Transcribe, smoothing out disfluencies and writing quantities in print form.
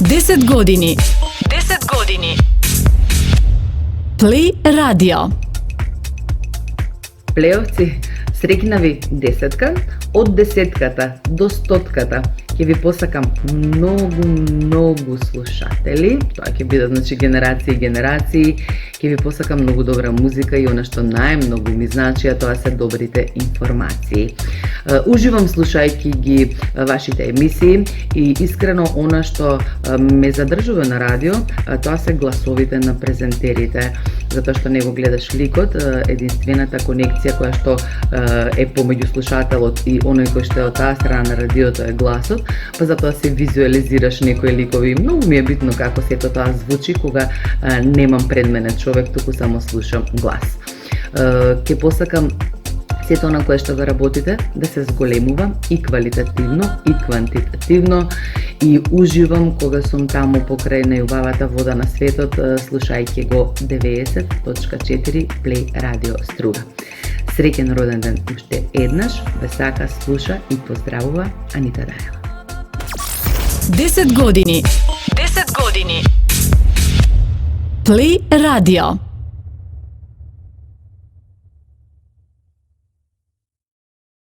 10 години. 10 години. Плей радио. Плеовци, среќна ви десетка, од десетката до стотката ќе ви посакам многу слушатели, тоа ќе бидат генерации и генерации, ќе ви посакам многу добра музика и она што најмногу ми значи, а тоа се добрите информации. Уживам слушајќи ги вашите емисии и искрено она што ме задржува на радио, тоа се гласовите на презентерите, затоа што не го гледаш ликот, единствената конекција која што е помеѓу слушателот и оној кој што е од таа страна на радиото е гласот, па затоа се визуализираш некои ликови. Многу ми е битно како сето тоа звучи кога немам пред мене човек, туку само слушам глас. Ке посакам сето на кое што го работите да се зголемува и квалитативно и квантитативно и уживам кога сум таму покрај најубавата вода на светот слушајќи го 90.4 Плей радио Струга. Среќен роден ден уште еднаш, ве сака, слуша и поздравува Анита Даева. 10 години. 10 години. Плей радио.